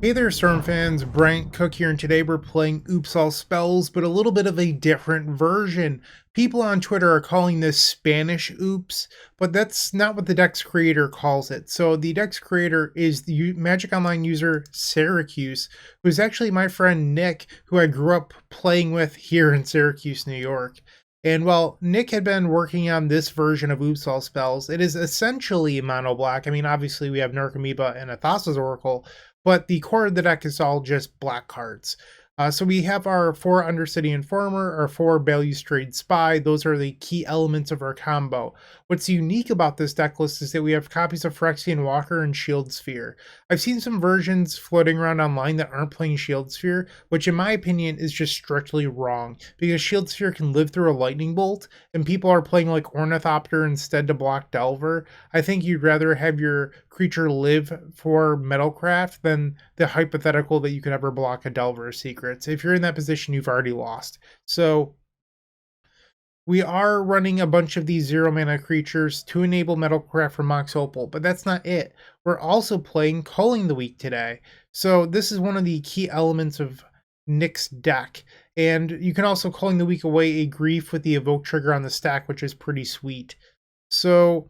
Hey there, Storm fans. Bryant Cook here, and today we're playing Oops All Spells, but a little bit of a different version. People on Twitter are calling this Spanish Oops, but that's not what the deck's creator calls it. So the deck's creator is the Magic Online user Syracuse, who's actually my friend Nick, who I grew up playing with here in Syracuse, New York. And while Nick had been working on this version of Oops All Spells, it is essentially mono black. I mean, obviously we have Narcomoeba and a Thassa's Oracle, but the core of the deck is all just black cards. So we have our 4 Undercity Informer, our 4 Balustrade Spy. Those are the key elements of our combo. What's unique about this deck list is that we have copies of Phyrexian Walker and Shield Sphere. I've seen some versions floating around online that aren't playing Shield Sphere, which in my opinion is just strictly wrong, because Shield Sphere can live through a lightning bolt, and people are playing like Ornithopter instead to block Delver. I think you'd rather have your creature live for Metalcraft than the hypothetical that you could ever block a Delver Secrets. If you're in that position, you've already lost. So we are running a bunch of these 0 mana creatures to enable Metalcraft from Mox Opal, but that's not it. We're also playing Culling the Weak today. So this is one of the key elements of Nick's deck. And you can also Culling the Weak away a Grief with the Evoke trigger on the stack, which is pretty sweet. So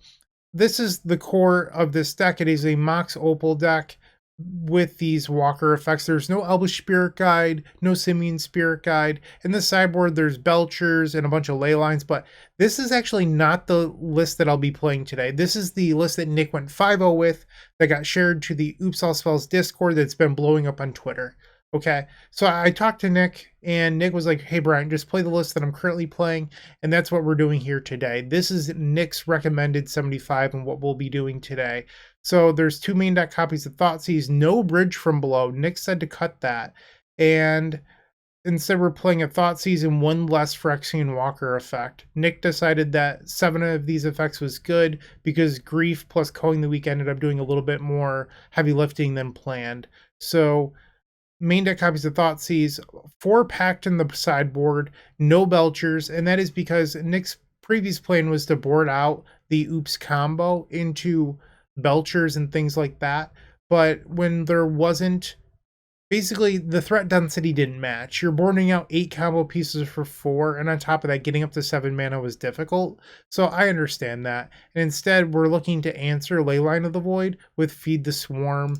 this is the core of this deck. It is a Mox Opal deck with these Walker effects. There's no Elvish Spirit Guide, no Simian Spirit Guide. In the sideboard, there's Belchers and a bunch of ley lines, but this is actually not the list that I'll be playing today. This is the list that Nick went 5-0 with, that got shared to the Oops All Spells Discord that's been blowing up on Twitter. Okay, so I talked to Nick, and Nick was like, hey, Brian, just play the list that I'm currently playing, and that's what we're doing here today. This is Nick's recommended 75 and what we'll be doing today. So there's 2 main deck copies of Thoughtseize, no Bridge from Below. Nick said to cut that, and instead we're playing a Thoughtseize and 1 less Phyrexian Walker effect. Nick decided that 7 of these effects was good because Grief plus Culling the Weak ended up doing a little bit more heavy lifting than planned. So main deck copies of Thoughtseize, 4 packed in the sideboard, no Belchers, and that is because Nick's previous plan was to board out the Oops combo into Belchers and things like that. But when there wasn't, basically the threat density didn't match. You're boarding out 8 combo pieces for 4, and on top of that, getting up to 7 mana was difficult. So I understand that. And instead, we're looking to answer Leyline of the Void with Feed the Swarm,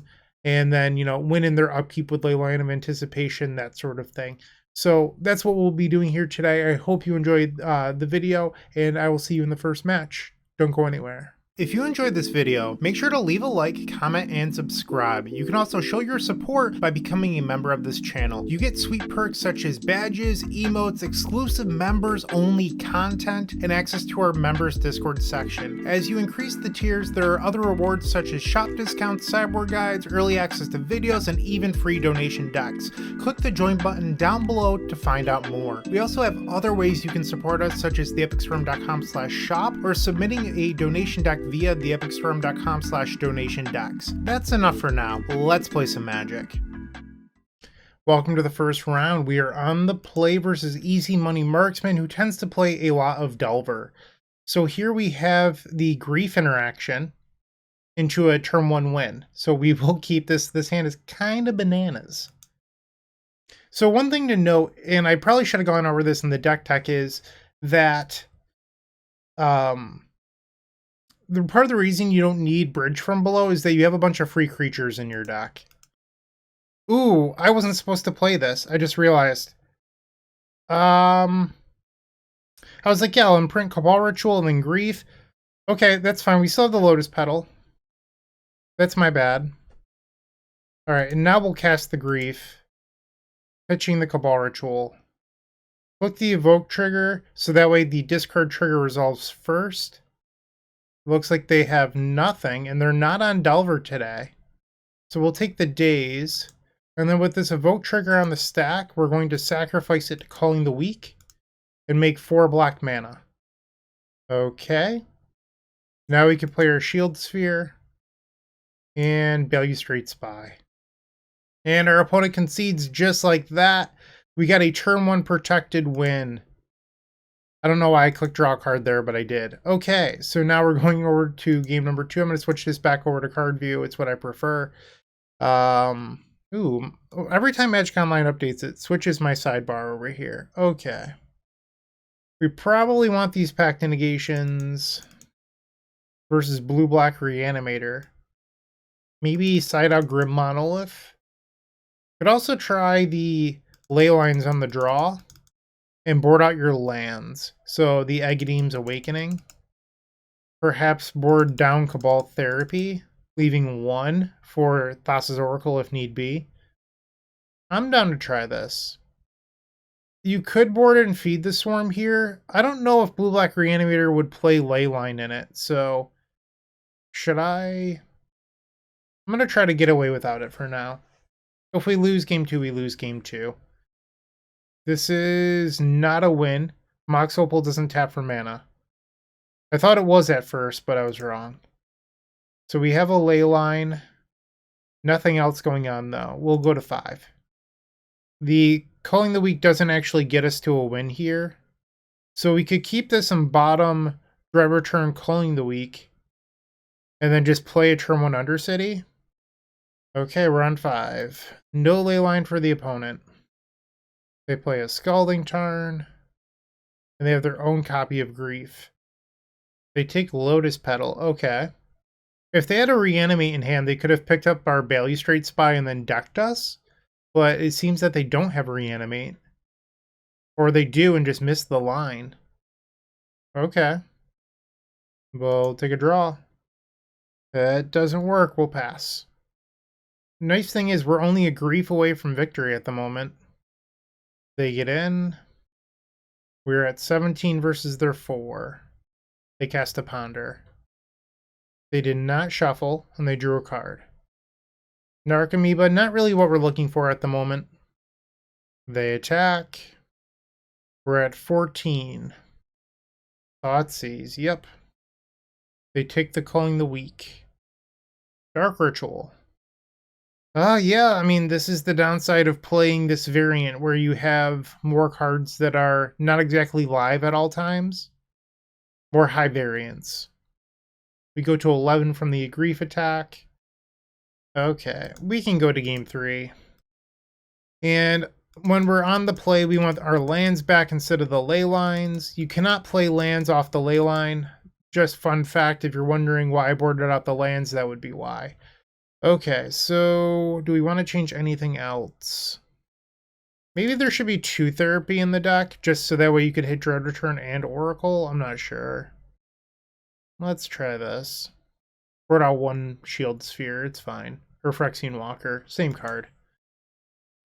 and then, win in their upkeep with Leyline of Anticipation, that sort of thing. So that's what we'll be doing here today. I hope you enjoyed the video, and I will see you in the first match. Don't go anywhere. If you enjoyed this video, make sure to leave a like, comment, and subscribe. You can also show your support by becoming a member of this channel. You get sweet perks such as badges, emotes, exclusive members-only content, and access to our members Discord section. As you increase the tiers, there are other rewards such as shop discounts, sideboard guides, early access to videos, and even free donation decks. Click the join button down below to find out more. We also have other ways you can support us, such as theepicstorm.com/shop, or submitting a donation deck via theepicstorm.com/donation decks. That's enough for now. Let's play some Magic. Welcome to the first round. We are on the play versus Easy Money Marksman, who tends to play a lot of Delver. So here we have the Grief interaction into a turn 1 win. So we will keep this. This hand is kind of bananas. So one thing to note, and I probably should have gone over this in the deck tech, is that the part of the reason you don't need Bridge from Below is that you have a bunch of free creatures in your deck. Ooh, I wasn't supposed to play this. I just realized. I was like, yeah, I'll imprint Cabal Ritual and then Grief. Okay, that's fine. We still have the Lotus Petal. That's my bad. Alright, and now we'll cast the Grief. Pitching the Cabal Ritual. Put the Evoke trigger, so that way the discard trigger resolves first. Looks like they have nothing, and they're not on Delver today. So we'll take the Daze, and then with this Evoke trigger on the stack, we're going to sacrifice it to Culling the Weak, and make 4 black mana. Okay. Now we can play our Shield Sphere, and Balustrade Spy. And our opponent concedes just like that. We got a turn 1 protected win. I don't know why I clicked draw a card there, but I did. Okay, so now we're going over to game number 2. I'm going to switch this back over to card view. It's what I prefer. Ooh, every time Magic Online updates, it switches my sidebar over here. Okay. We probably want these Pact Negations versus Blue-Black Reanimator. Maybe side out Grim Monolith. Could also try the Ley Lines on the draw and board out your lands. So the Agadeem's Awakening. Perhaps board down Cabal Therapy, leaving one for Thassa's Oracle if need be. I'm down to try this. You could board it and feed the Swarm here. I don't know if Blue-Black Reanimator would play Leyline in it, so should I? I'm going to try to get away without it for now. If we lose game 2, we lose game 2. This is not a win. Mox Opal doesn't tap for mana. I thought it was at first, but I was wrong. So we have a Leyline. Nothing else going on, though. We'll go to 5. The Culling the Weak doesn't actually get us to a win here. So we could keep this in bottom, grab a turn Culling the Weak, and then just play a turn 1 Undercity. Okay, we're on 5. No Leyline for the opponent. They play a Scalding Tarn, and they have their own copy of Grief. They take Lotus Petal. Okay. If they had a Reanimate in hand, they could have picked up our Balustrade Spy and then decked us. But it seems that they don't have a Reanimate. Or they do and just missed the line. Okay. We'll take a draw. That doesn't work. We'll pass. Nice thing is we're only a Grief away from victory at the moment. They get in. We're at 17 versus their 4. They cast a Ponder. They did not shuffle, and they drew a card. Narcomoeba, not really what we're looking for at the moment. They attack. We're at 14. Thoughtseize, yep. They take the Culling the Weak. Dark Ritual. Yeah, I mean, this is the downside of playing this variant where you have more cards that are not exactly live at all times. More high variance. We go to 11 from the Grief attack. Okay, we can go to game 3. And when we're on the play, we want our lands back instead of the ley lines. You cannot play lands off the ley line. Just fun fact, if you're wondering why I boarded out the lands, that would be why. Okay, so do we want to change anything else? Maybe there should be 2 therapy in the deck, just so that way you could hit Dread Return and Oracle. I'm not sure. Let's try this. Board out 1 Shield Sphere, it's fine. Or Phyrexian Walker, same card.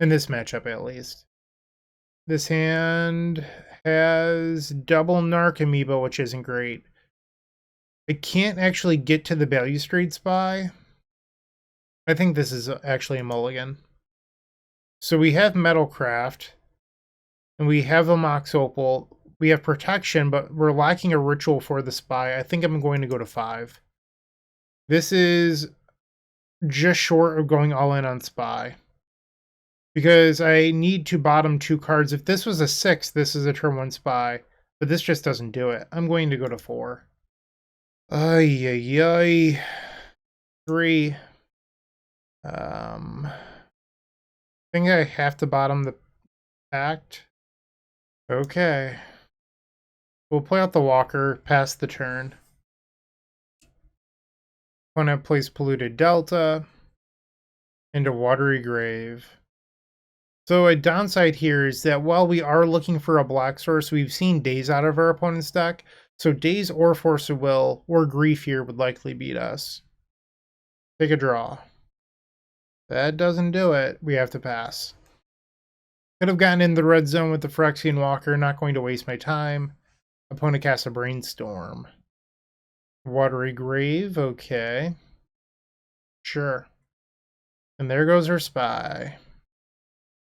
In this matchup, at least. This hand has double Narcomoeba, which isn't great. I can't actually get to the Balustrade Spy. I think this is actually a mulligan. So we have Metalcraft, and we have a Mox Opal. We have protection, but we're lacking a ritual for the Spy. I think I'm going to go to 5. This is just short of going all in on Spy. Because I need to bottom 2 cards. If this was a 6, this is a turn 1 Spy. But this just doesn't do it. I'm going to go to 4. Ay. 3. I think I have to bottom the Pact. Okay. We'll play out the Walker, pass the turn. Opponent plays Polluted Delta into Watery Grave. So a downside here is that while we are looking for a black source, we've seen Daze out of our opponent's deck. So Daze or Force of Will or Grief here would likely beat us. Take a draw. That doesn't do it. We have to pass. Could have gotten in the red zone with the Phyrexian Walker. Not going to waste my time. Opponent casts a Brainstorm. Watery Grave. Okay. Sure. And there goes our Spy.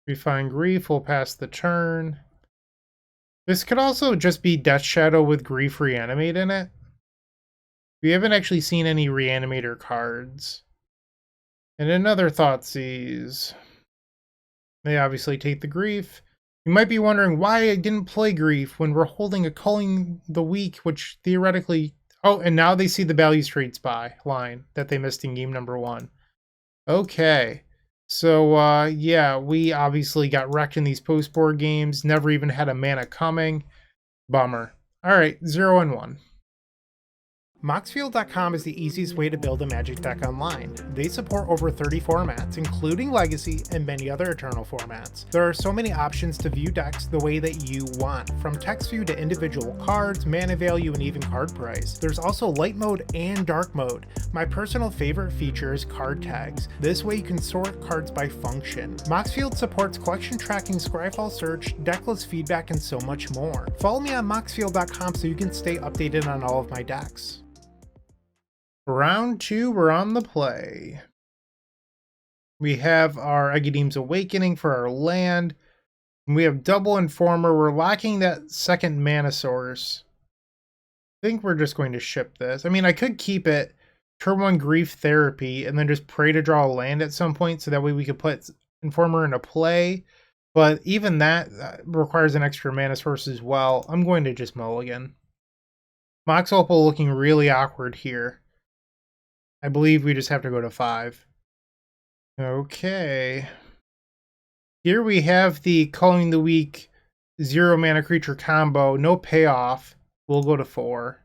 We find Grief. We'll pass the turn. This could also just be Death Shadow with Grief Reanimate in it. We haven't actually seen any Reanimator cards. And another Thoughtseize. They obviously take the Grief. You might be wondering why I didn't play Grief when we're holding a Culling the Weak, which theoretically... Oh, and now they see the Balustrade Spy line that they missed in game number 1. Okay. So, yeah, we obviously got wrecked in these post-board games. Never even had a mana coming. Bummer. All right, 0-1. Moxfield.com is the easiest way to build a Magic deck online. They support over 30 formats, including Legacy and many other Eternal formats. There are so many options to view decks the way that you want, from text view to individual cards, mana value, and even card price. There's also light mode and dark mode. My personal favorite feature is card tags. This way you can sort cards by function. Moxfield supports collection tracking, Scryfall search, decklist feedback, and so much more. Follow me on Moxfield.com so you can stay updated on all of my decks. Round 2, we're on the play. We have our Egadim's Awakening for our land. We have Double Informer. We're lacking that second mana source. I think we're just going to ship this. I mean, I could keep it turn 1 Grief Therapy and then just pray to draw a land at some point so that way we could put Informer into play. But even that requires an extra mana source as well. I'm going to just mulligan. Mox Opal looking really awkward here. I believe we just have to go to 5. Okay. Here we have the Culling the Weak 0 mana creature combo. No payoff. We'll go to 4.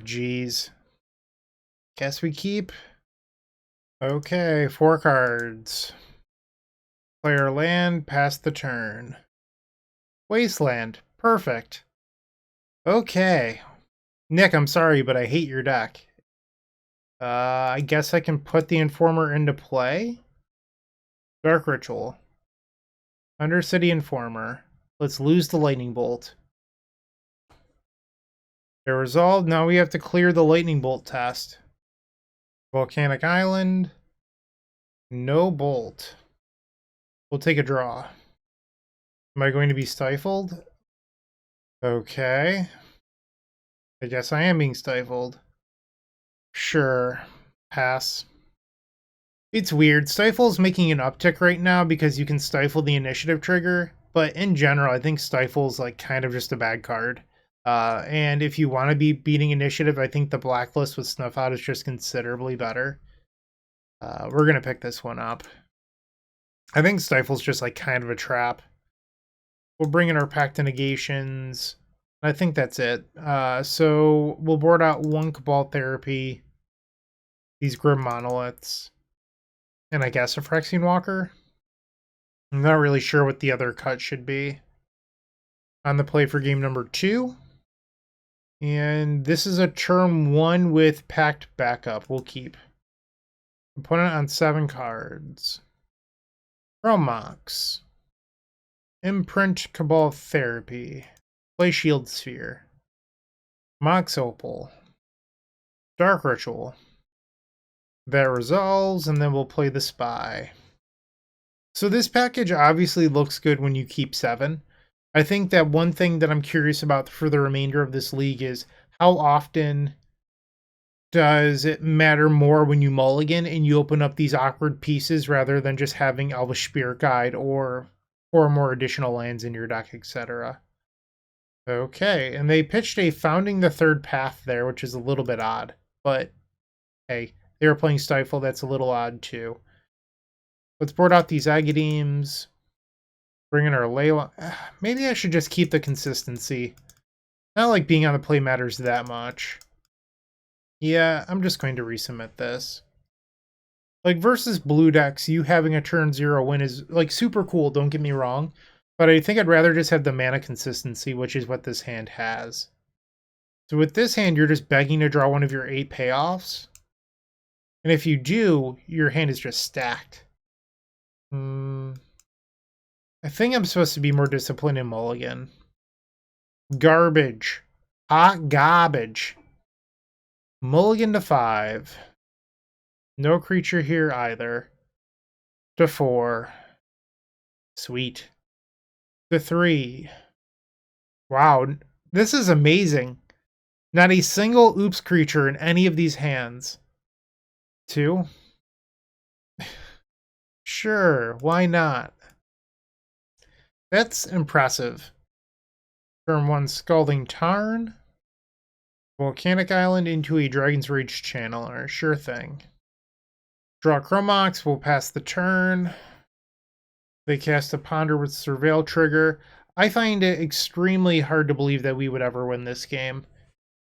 Geez. Guess we keep. Okay, 4 cards. Play our land, pass the turn. Wasteland. Perfect. Okay. Nick, I'm sorry, but I hate your deck. I guess I can put the Informer into play. Dark Ritual. Undercity Informer. Let's lose the Lightning Bolt. They're resolved. Now we have to clear the Lightning Bolt test. Volcanic Island. No Bolt. We'll take a draw. Am I going to be stifled? Okay. I guess I am being stifled. Sure. Pass. It's weird. Stifle's making an uptick right now because you can stifle the initiative trigger, but in general, I think Stifle's like kind of just a bad card. And if you want to be beating initiative, I think the Blacklist with Snuff Out is just considerably better. We're going to pick this one up. I think Stifle's just like kind of a trap. We'll bring in our Pact of Negations. I think that's it. So we'll board out 1 Cabal Therapy, these Grim Monoliths, and I guess a Phyrexian Walker. I'm not really sure what the other cut should be. On the play for game number 2. And this is a turn 1 with Pact backup. We'll keep. Opponent on 7 cards. Mox. Imprint Cabal Therapy. Play Shield Sphere. Mox Opal. Dark Ritual. That resolves, and then we'll play the Spy. So this package obviously looks good when you keep 7. I think that one thing that I'm curious about for the remainder of this league is how often does it matter more when you mulligan and you open up these awkward pieces rather than just having Elvish Spirit Guide or 4 more additional lands in your deck, etc. Okay, and they pitched a Founding the Third Path there, which is a little bit odd. But, hey, they were playing Stifle, that's a little odd too. Let's board out these Agadims. Bring in our Layla. Maybe I should just keep the consistency. Not like being on the play matters that much. Yeah, I'm just going to resubmit this. Like, versus blue decks, you having a turn 0 win is, like, super cool, don't get me wrong. But I think I'd rather just have the mana consistency, which is what this hand has. So with this hand, you're just begging to draw one of your 8 payoffs. And if you do, your hand is just stacked. I think I'm supposed to be more disciplined in mulligan. Garbage. Hot garbage. Mulligan to 5. No creature here either. To 4. Sweet. To 3. Wow, this is amazing. Not a single oops creature in any of these hands. 2. Sure, why not? That's impressive. Turn 1 Scalding Tarn. Volcanic Island into a Dragon's Rage Channeler. Sure thing. Draw Chromox, we'll pass the turn. They cast a Ponder with Surveil trigger. I find it extremely hard to believe that we would ever win this game.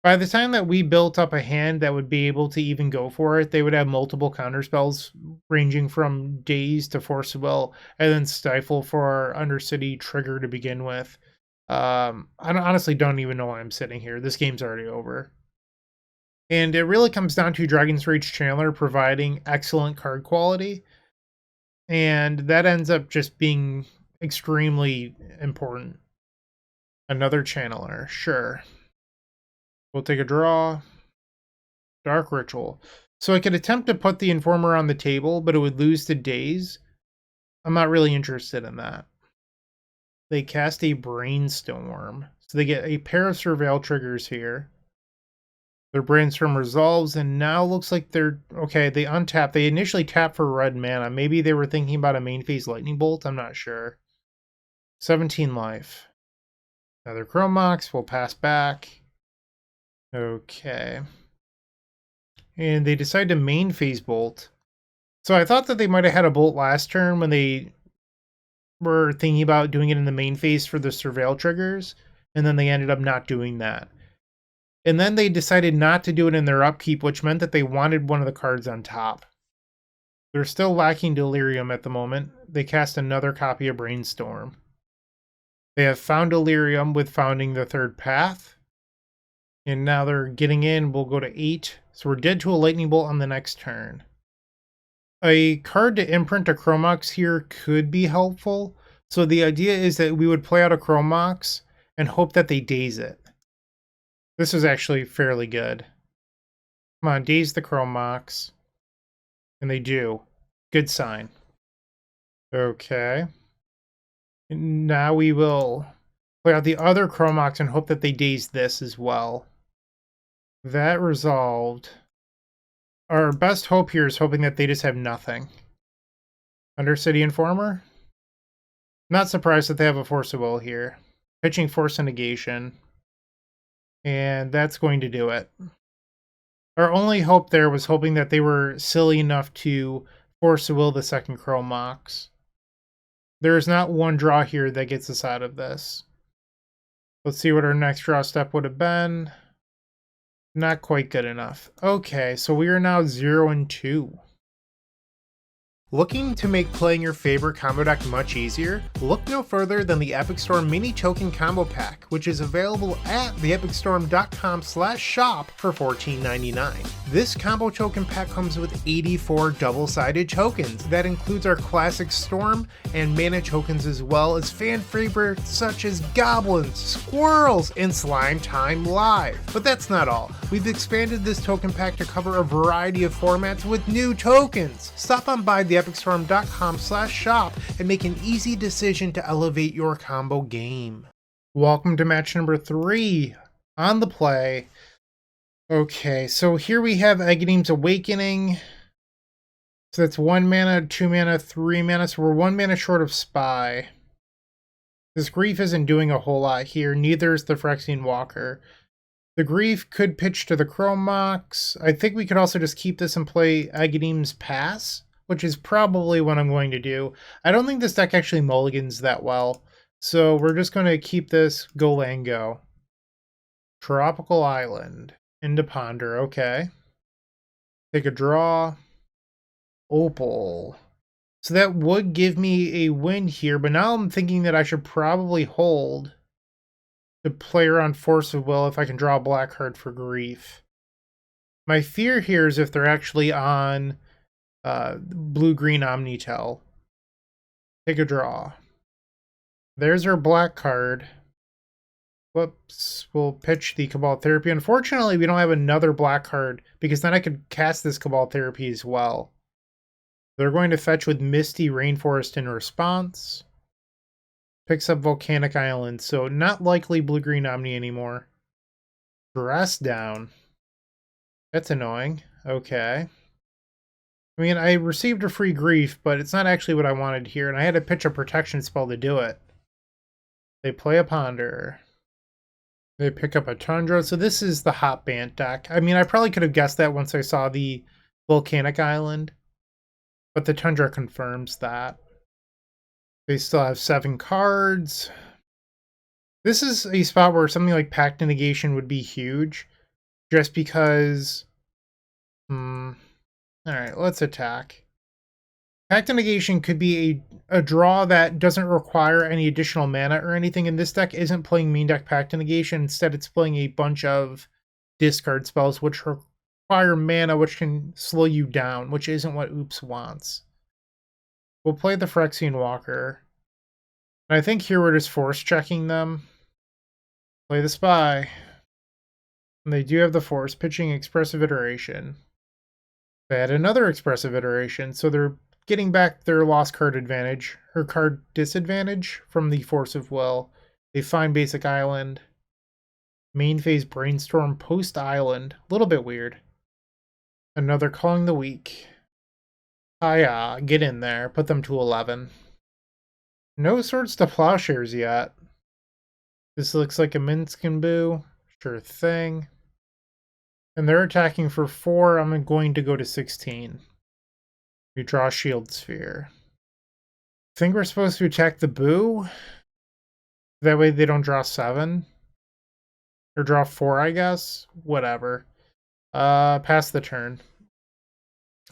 By the time that we built up a hand that would be able to even go for it, they would have multiple counterspells ranging from Daze to Force of Will, and then Stifle for our Undercity trigger to begin with. I honestly don't even know why I'm sitting here. This game's already over. And it really comes down to Dragon's Rage Channeler providing excellent card quality. And that ends up just being extremely important. Another Channeler, sure. We'll take a draw. Dark Ritual. So I could attempt to put the Informer on the table, but it would lose to Daze. I'm not really interested in that. They cast a Brainstorm. So they get a pair of Surveil triggers here. Their Brainstorm resolves, and now looks like they're... Okay, they untap. They initially tapped for red mana. Maybe they were thinking about a main phase Lightning Bolt. I'm not sure. 17 life. Another Chromox. We'll pass back. Okay. And they decide to main phase Bolt. So I thought that they might have had a Bolt last turn when they were thinking about doing it in the main phase for the Surveil triggers, and then they ended up not doing that. And then they decided not to do it in their upkeep, which meant that they wanted one of the cards on top. They're still lacking Delirium at the moment. They cast another copy of Brainstorm. They have found Delirium with founding the third path. And now they're getting in. We'll go to 8. So we're dead to a Lightning Bolt on the next turn. A card to imprint a Chromox here could be helpful. So the idea is that we would play out a Chromox and hope that they daze it. This is actually fairly good. Come on, daze the Chromox. And they do. Good sign. Okay. And now we will play out the other Chromox and hope that they daze this as well. That resolved. Our best hope here is hoping that they just have nothing. Undercity Informer? Not surprised that they have a Force of Will here. Pitching Force and Negation. And that's going to do it. Our only hope there was hoping that they were silly enough to Force of Will the second Chromox. There is not one draw here that gets us out of this. Let's see what our next draw step would have been. Not quite good enough. Okay, so we are now 0-2. Looking to make playing your favorite combo deck much easier? Look no further than the Epic Storm Mini Token Combo Pack, which is available at theepicstorm.com/shop for $14.99. This combo token pack comes with 84 double-sided tokens. That includes our classic Storm and mana tokens, as well as fan favorites such as Goblins, Squirrels, and Slime Time Live. But that's not all. We've expanded this token pack to cover a variety of formats with new tokens. Stop on by theepicstorm.com/shop and make an easy decision to elevate your combo game. Welcome to match number 3 on the play. Okay, so here we have Aghanim's Awakening. So that's 1 mana, 2 mana, 3 mana. So we're 1 mana short of Spy. This Grief isn't doing a whole lot here. Neither is the Phyrexian Walker. The Grief could pitch to the Chromox. I think we could also just keep this and play Aghanim's Pass, which is probably what I'm going to do. I don't think this deck actually mulligans that well, so we're just going to keep this go land go. Tropical Island. Into Ponder, okay. Take a draw. Opal. So that would give me a win here, but now I'm thinking that I should probably hold to play around Force of Will if I can draw a black card for Grief. My fear here is if they're actually on blue-green Omnitel. Take a draw. There's our black card. Whoops. We'll pitch the Cabal Therapy. Unfortunately, we don't have another black card, because then I could cast this Cabal Therapy as well. They're going to fetch with Misty Rainforest in response. Picks up Volcanic Island, so not likely blue-green Omni anymore. Dress Down. That's annoying. Okay. I mean, I received a free Grief, but it's not actually what I wanted here, and I had to pitch a protection spell to do it. They play a Ponder. They pick up a Tundra, so this is the Hot Bant deck. I mean, I probably could have guessed that once I saw the Volcanic Island. but the Tundra confirms that. They still have 7 cards. This is a spot where something like Pact Negation would be huge, just because... Alright, let's attack. Pact Negation could be a draw that doesn't require any additional mana or anything, and this deck isn't playing main deck Pact Negation. Instead, it's playing a bunch of discard spells which require mana, which can slow you down, which isn't what Oops wants. We'll play the Phyrexian Walker. And I think here we're just force checking them. Play the Spy. And they do have the force, pitching Expressive Iteration. They had another Expressive Iteration, so they're getting back their lost card advantage, or card disadvantage, from the Force of Will. They find Basic Island. Main phase Brainstorm post Island. A little bit weird. Another Calling the Weak. Hiya, get in there. Put them to 11. No Swords to Plowshares yet. This looks like a Minskin Boo. Sure thing. And they're attacking for 4. I'm going to go to 16. We draw Shield Sphere. Think we're supposed to attack the Boo? That way they don't draw 7. Or draw 4, I guess. Whatever. Pass the turn.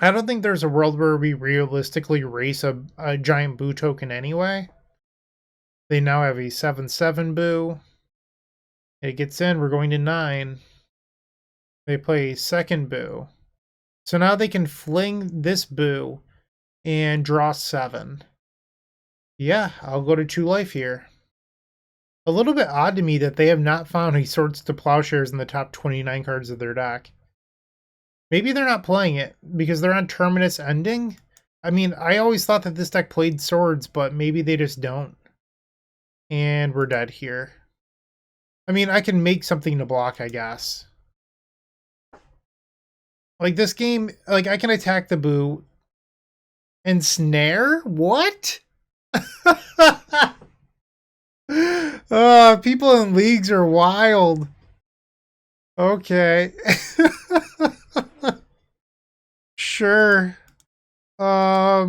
I don't think there's a world where we realistically race a giant Boo token anyway. They now have a 7/7 Boo. It gets in, we're going to 9. They play a second Boo. So now they can fling this Boo and draw 7. Yeah, I'll go to 2 life here. A little bit odd to me that they have not found a Swords to Plowshares in the top 29 cards of their deck. Maybe they're not playing it because they're on Terminus Ending. I mean, I always thought that this deck played swords, but maybe they just don't. And we're dead here. I mean, I can make something to block, I guess. Like this game, like I can attack the Boo and snare? What? People in leagues are wild. Okay. Sure. I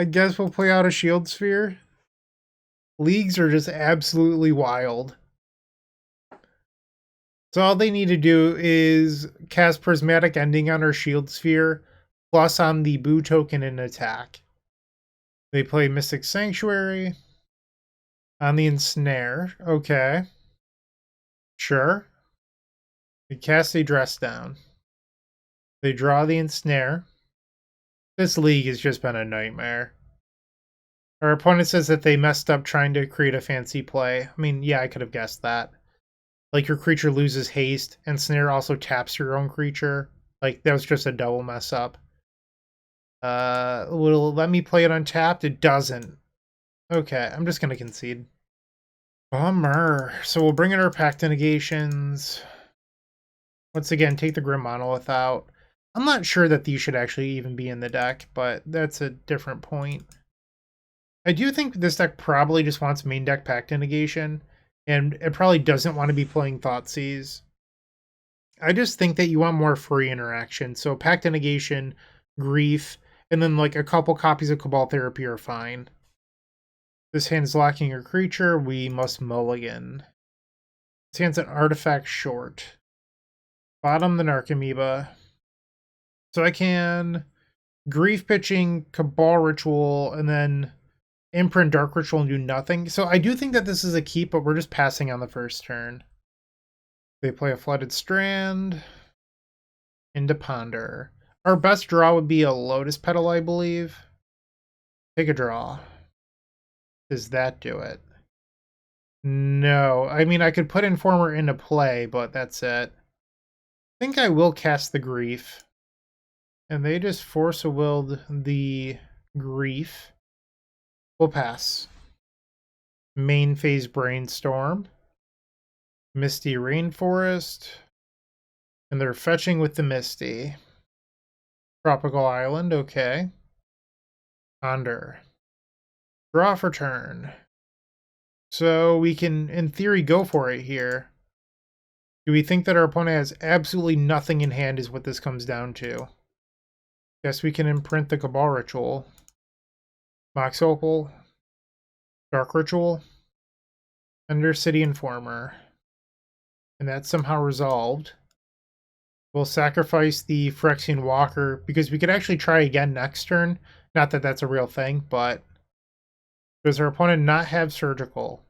guess we'll play out a Shield Sphere. Leagues are just absolutely wild. So all they need to do is cast Prismatic Ending on our Shield Sphere, plus on the Boo token and attack. They play Mystic Sanctuary on the Ensnare. Okay. Sure. They cast a Dress Down. They draw the Ensnare. This league has just been a nightmare. Our opponent says that they messed up trying to create a fancy play. I mean, yeah, I could have guessed that. Like, your creature loses haste, and Snare also taps your own creature. Like, that was just a double mess up. Will it let me play it untapped? It doesn't. Okay, I'm just gonna concede. Bummer. So we'll bring in our Pact Negations. Once again, take the Grim Monolith out. I'm not sure that these should actually even be in the deck, but that's a different point. I do think this deck probably just wants main deck Pact Negation, and it probably doesn't want to be playing Thoughtseize. I just think that you want more free interaction, so Pact Negation, Grief, and then like a couple copies of Cabal Therapy are fine. This hand's locking your creature, we must mulligan. This hand's an artifact short. Bottom the Narcomoeba. So I can Grief pitching, Cabal Ritual, and then Imprint Dark Ritual and do nothing. So I do think that this is a keep, but we're just passing on the first turn. They play a Flooded Strand into Ponder. Our best draw would be a Lotus Petal, I believe. Take a draw. Does that do it? No. I mean, I could put Informer into play, but that's it. I think I will cast the Grief. And they just Force of Willed the Grief. We'll pass. Main phase Brainstorm. Misty Rainforest. And they're fetching with the Misty. Tropical Island, okay. Ponder. Draw for turn. So we can, in theory, go for it here. Do we think that our opponent has absolutely nothing in hand is what this comes down to? Guess we can imprint the Cabal Ritual. Mox Opal. Dark Ritual. Undercity Informer. And that's somehow resolved. We'll sacrifice the Phyrexian Walker because we could actually try again next turn. Not that that's a real thing, but does our opponent not have Surgical?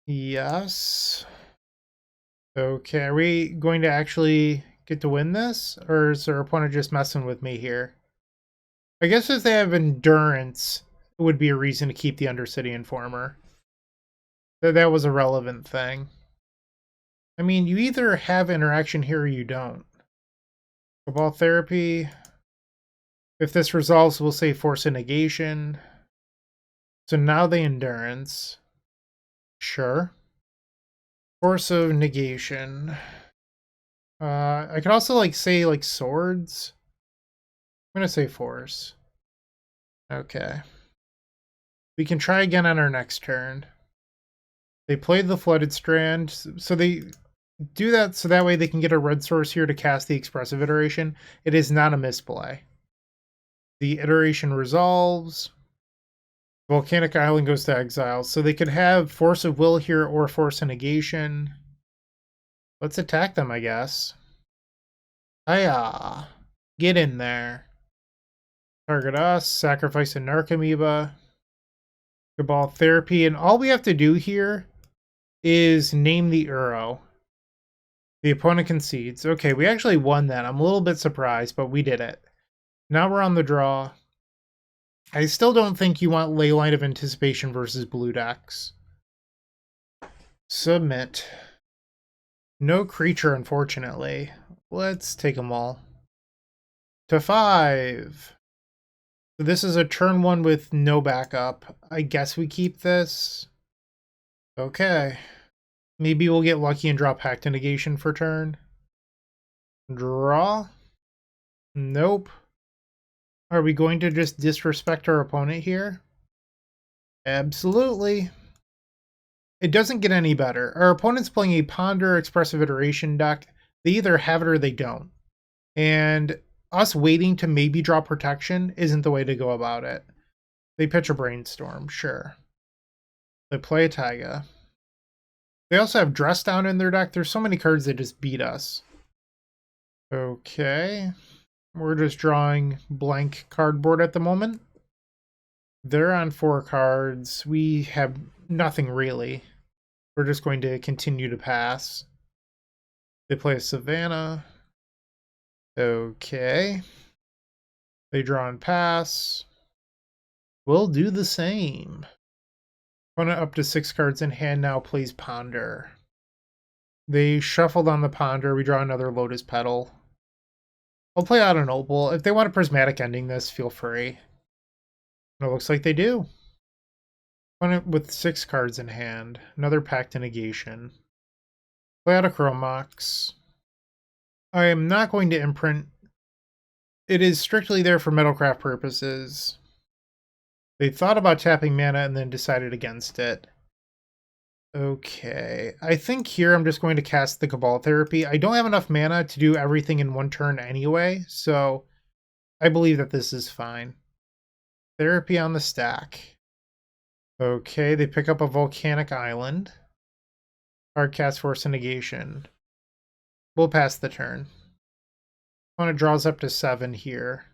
Yes. Okay, are we going to actually get to win this? Or is our opponent just messing with me here? I guess if they have Endurance, it would be a reason to keep the Undercity Informer. That was a relevant thing. I mean, you either have interaction here or you don't. Cabal Therapy. If this resolves, we'll say Force of Negation. So now the Endurance. Sure. Force of Negation. I could also say Swords. I'm gonna say Force. Okay. We can try again on our next turn. They played the Flooded Strand, so they do that so that way they can get a red source here to cast the Expressive Iteration. It is not a misplay. The iteration resolves. Volcanic Island goes to exile. So they could have Force of Will here or Force of Negation. Let's attack them, I guess. Hiya. Get in there. Target us. Sacrifice a Narcomoeba. Cabal Therapy. And all we have to do here is name the Uro. The opponent concedes. Okay, we actually won that. I'm a little bit surprised, but we did it. Now we're on the draw. I still don't think you want Leyline of Anticipation versus blue decks. Submit. No creature, unfortunately. Let's take them all. To 5. So this is a turn 1 with no backup. I guess we keep this. Okay. Maybe we'll get lucky and draw Pact to Negation for turn. Draw. Nope. Are we going to just disrespect our opponent here? Absolutely. It doesn't get any better. Our opponent's playing a Ponder Expressive Iteration deck. They either have it or they don't. And us waiting to maybe draw protection isn't the way to go about it. They pitch a Brainstorm, sure. They play a Taiga. They also have Dress Down in their deck. There's so many cards that just beat us. Okay. We're just drawing blank cardboard at the moment. They're on 4 cards. We have nothing really. We're just going to continue to pass. They play a Savannah. Okay. They draw and pass. We'll do the same. Opponent up to 6 cards in hand now plays Ponder. They shuffled on the Ponder. We draw another Lotus Petal. I'll play out an Opal. If they want a Prismatic ending this, feel free. And it looks like they do. Opponent with 6 cards in hand. Another Pact to Negation. Play out a Chromox. I am not going to imprint. It is strictly there for Metalcraft purposes. They thought about tapping mana and then decided against it. Okay, I think here I'm just going to cast the Cabal Therapy. I don't have enough mana to do everything in one turn anyway, so I believe that this is fine. Therapy on the stack. Okay, they pick up a Volcanic Island. Hard cast Force of Negation. We'll pass the turn. Opponent draws up to 7 here.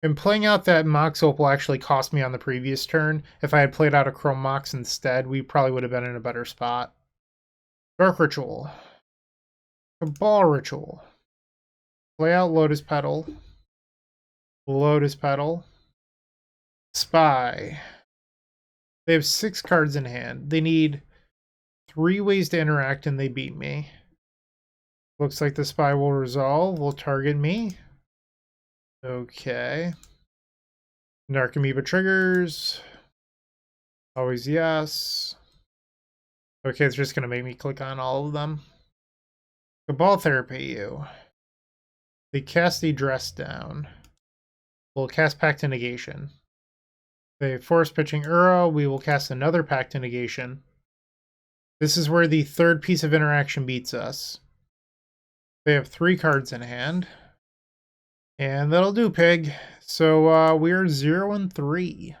And playing out that Mox Opal actually cost me on the previous turn. If I had played out a Chrome Mox instead, we probably would have been in a better spot. Dark Ritual. Cabal Ritual. Play out Lotus Petal. Lotus Petal. Spy. They have 6 cards in hand. They need 3 ways to interact and they beat me. Looks like the Spy will resolve. Will target me. Okay. Narcomoeba triggers. Always yes. Okay, it's just going to make me click on all of them. Cabal Therapy you. They cast the Dress Down. We'll cast Pact to Negation. They force pitching Uro. We will cast another Pact to Negation. This is where the 3rd piece of interaction beats us. They have 3 cards in hand. And that'll do, pig. So we're 0-3.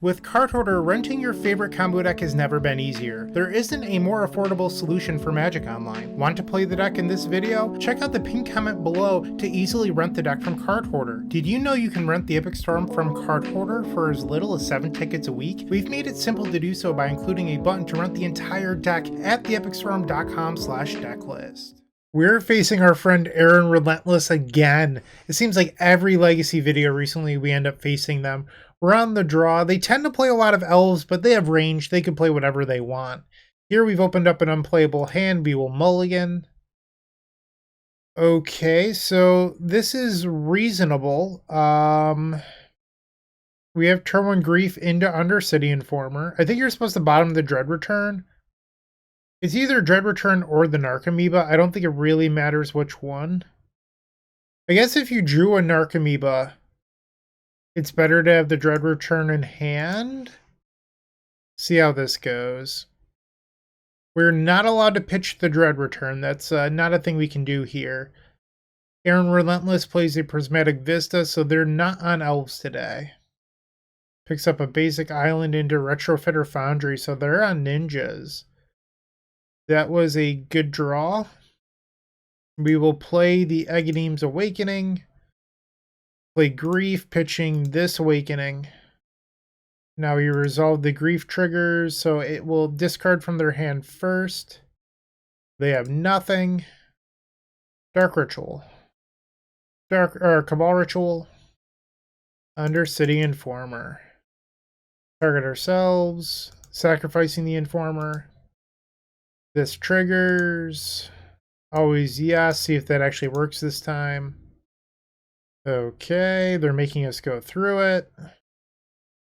With Card Hoarder, renting your favorite combo deck has never been easier. There isn't a more affordable solution for Magic Online. Want to play the deck in this video? Check out the pinned comment below to easily rent the deck from Card Hoarder. Did you know you can rent the Epic Storm from Card Hoarder for as little as 7 tickets a week? We've made it simple to do so by including a button to rent the entire deck at theepicstorm.com/decklist. We're facing our friend Aaron Relentless again. It seems like every Legacy video recently we end up facing them. We're on the draw. They tend to play a lot of elves, but they have range. They can play whatever they want. Here we've opened up an unplayable hand. We will mulligan. Okay, so this is reasonable. We have turn 1 Grief into Undercity Informer. I think you're supposed to bottom the Dread Return. It's either Dread Return or the Narcomoeba. I don't think it really matters which one. I guess if you drew a Narcomoeba, it's better to have the Dread Return in hand. See how this goes. We're not allowed to pitch the Dread Return. That's not a thing we can do here. Aaron Relentless plays a Prismatic Vista, so they're not on Elves today. Picks up a basic island into Retrofitter Foundry, so they're on Ninjas. That was a good draw. We will play the Aghanim's Awakening. Play Grief, pitching this Awakening. Now we resolve the Grief triggers, so it will discard from their hand first. They have nothing. Dark Ritual. Cabal Ritual. Undercity Informer. Target ourselves. Sacrificing the Informer. This triggers. Always yes. See if that actually works this time. Okay, they're making us go through it.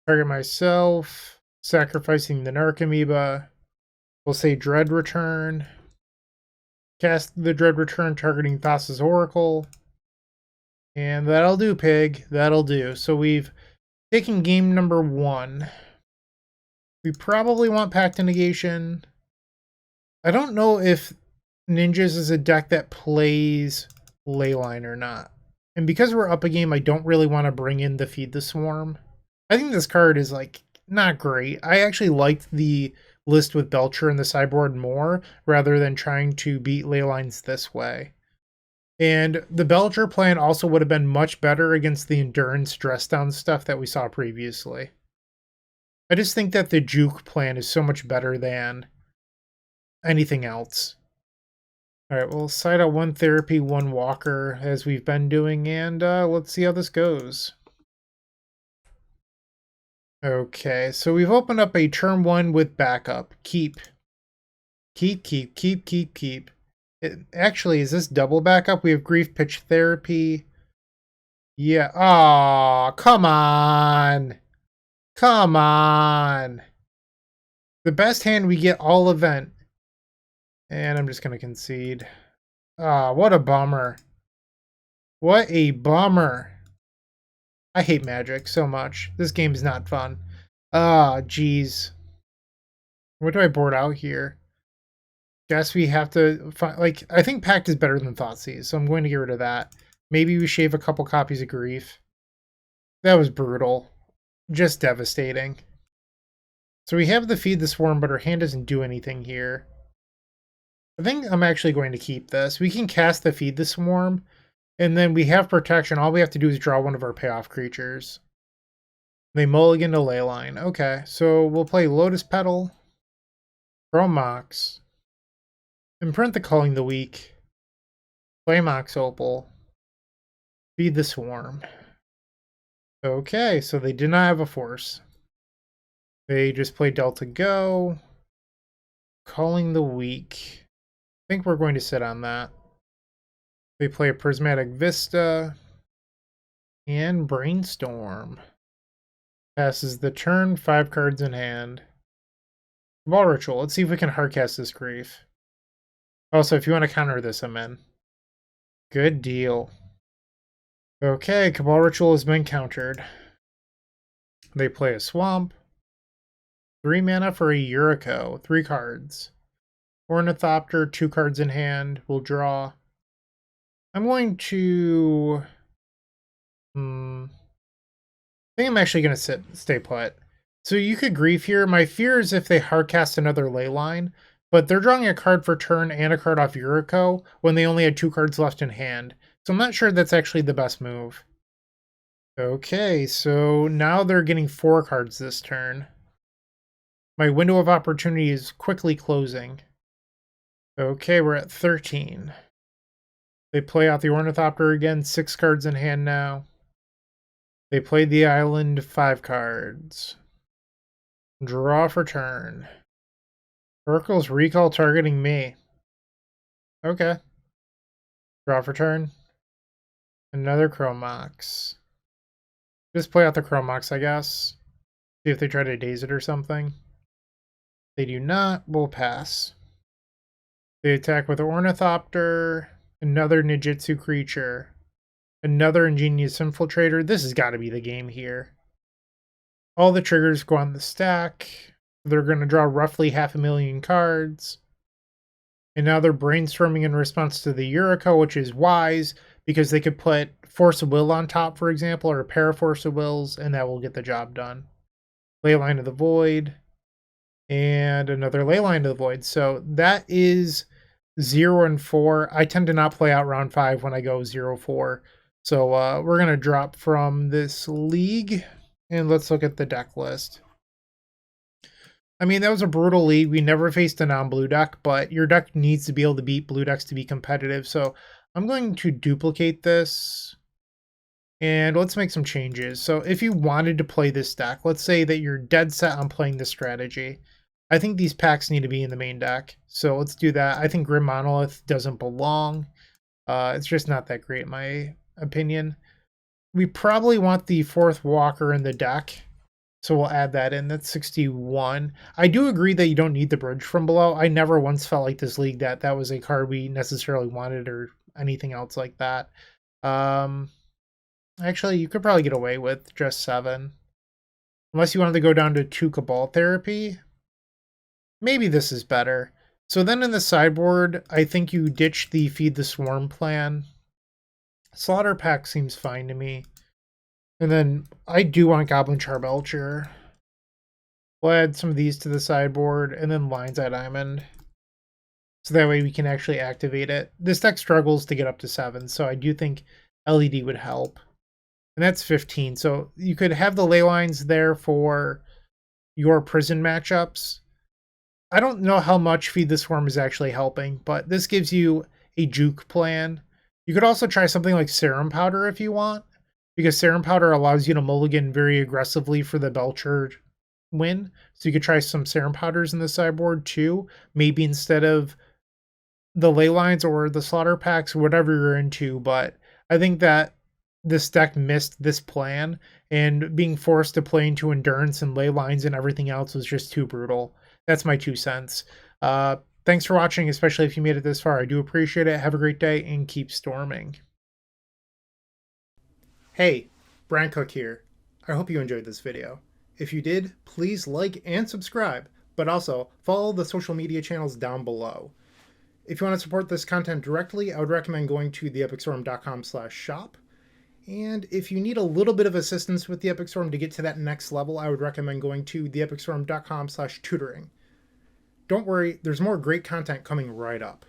Target myself. Sacrificing the Narcomoeba. We'll say Dread Return. Cast the Dread Return, targeting Thassa's Oracle. And that'll do, pig. That'll do. So we've taken game number 1. We probably want Pact of Negation. I don't know if Ninjas is a deck that plays Leyline or not. And because we're up a game, I don't really want to bring in the Feed the Swarm. I think this card is, like, not great. I actually liked the list with Belcher in the sideboard more, rather than trying to beat Leylines this way. And the Belcher plan also would have been much better against the Endurance dress down stuff that we saw previously. I just think that the Juke plan is so much better than anything else. Alright, we'll side out 1 Therapy, 1 Walker, as we've been doing, and let's see how this goes. Okay, so we've opened up a turn 1 with backup. Keep. Actually, is this double backup? We have Grief, Pitch, Therapy. Yeah. Aw, come on. Come on. The best hand we get all event. And I'm just going to concede. Ah, what a bummer. What a bummer. I hate Magic so much. This game is not fun. Ah, jeez. What do I board out here? Guess we have to find, like, I think Pact is better than Thoughtseize, so I'm going to get rid of that. Maybe we shave a couple copies of Grief. That was brutal. Just devastating. So we have the Feed the Swarm, but our hand doesn't do anything here. I think I'm actually going to keep this. We can cast the Feed the Swarm, and then we have protection. All we have to do is draw one of our payoff creatures. They mulligan to Leyline. Okay, so we'll play Lotus Petal, draw Mox, imprint the Culling the Weak, play Mox Opal, Feed the Swarm. Okay, so they did not have a force. They just play Delta Go, Culling the Weak. I think we're going to sit on that. They play a Prismatic Vista and Brainstorm. Passes the turn, 5 cards in hand. Cabal Ritual. Let's see if we can hardcast this Grief. Also, if you want to counter this, I'm in. Good deal. Okay, Cabal Ritual has been countered. They play a Swamp. 3 mana for a Yuriko. 3 cards. Ornithopter, 2 cards in hand. We'll draw. I'm going to... I think I'm actually going to stay put. So you could grief here. My fear is if they hardcast another ley line, but they're drawing a card for turn and a card off Yuriko when they only had 2 cards left in hand. So I'm not sure that's actually the best move. Okay, so now they're getting 4 cards this turn. My window of opportunity is quickly closing. Okay, we're at 13. They play out the Ornithopter again, 6 cards in hand now. They played the island, 5 cards. Draw for turn. Oracle's recall targeting me. Okay. Draw for turn. Another Chromox. Just play out the Chromox, I guess. See if they try to daze it or something. They do not. We'll pass. They attack with Ornithopter. Another Nijitsu creature. Another Ingenious Infiltrator. This has got to be the game here. All the triggers go on the stack. They're going to draw roughly 500,000 cards. And now they're brainstorming in response to the Yuriko, which is wise, because they could put Force of Will on top, for example, or a pair of Force of Wills, and that will get the job done. Leyline of the Void. And another Leyline of the Void. So that is 0 and 4. I tend to not play out round 5 when I go 0-4. So we're going to drop from this league, and let's look at the deck list. I mean, that was a brutal league. We never faced a non-blue deck, but your deck needs to be able to beat blue decks to be competitive. So I'm going to duplicate this, and let's make some changes. So if you wanted to play this deck, let's say that you're dead set on playing this strategy. I think these packs need to be in the main deck. So let's do that. I think Grim Monolith doesn't belong. It's just not that great in my opinion. We probably want the 4th Walker in the deck. So we'll add that in. That's 61. I do agree that you don't need the Bridge from Below. I never once felt like this league that was a card we necessarily wanted or anything else like that. Actually, you could probably get away with just 7. Unless you wanted to go down to 2 Cabal Therapy. Maybe this is better. So then in the sideboard, I think you ditch the Feed the Swarm plan. Slaughter Pack seems fine to me. And then I do want Goblin Charbelcher. We'll add some of these to the sideboard and then Lion's Eye Diamond. So that way we can actually activate it. This deck struggles to get up to 7, so I do think LED would help. And that's 15. So you could have the ley lines there for your prison matchups. I don't know how much Feed the Swarm is actually helping, but this gives you a juke plan. You could also try something like Serum Powder if you want, because Serum Powder allows you to mulligan very aggressively for the Belcher win. So you could try some Serum Powders in the sideboard too, maybe instead of the ley lines or the slaughter packs, whatever you're into. But I think that this deck missed this plan, and being forced to play into Endurance and ley lines and everything else was just too brutal. That's my 2 cents. Thanks for watching, especially if you made it this far. I do appreciate it. Have a great day and keep storming. Hey, Bryant Cook here. I hope you enjoyed this video. If you did, please like and subscribe, but also follow the social media channels down below. If you want to support this content directly, I would recommend going to theepicstorm.com/shop. And if you need a little bit of assistance with the Epic Storm to get to that next level, I would recommend going to theepicstorm.com/tutoring. Don't worry, there's more great content coming right up.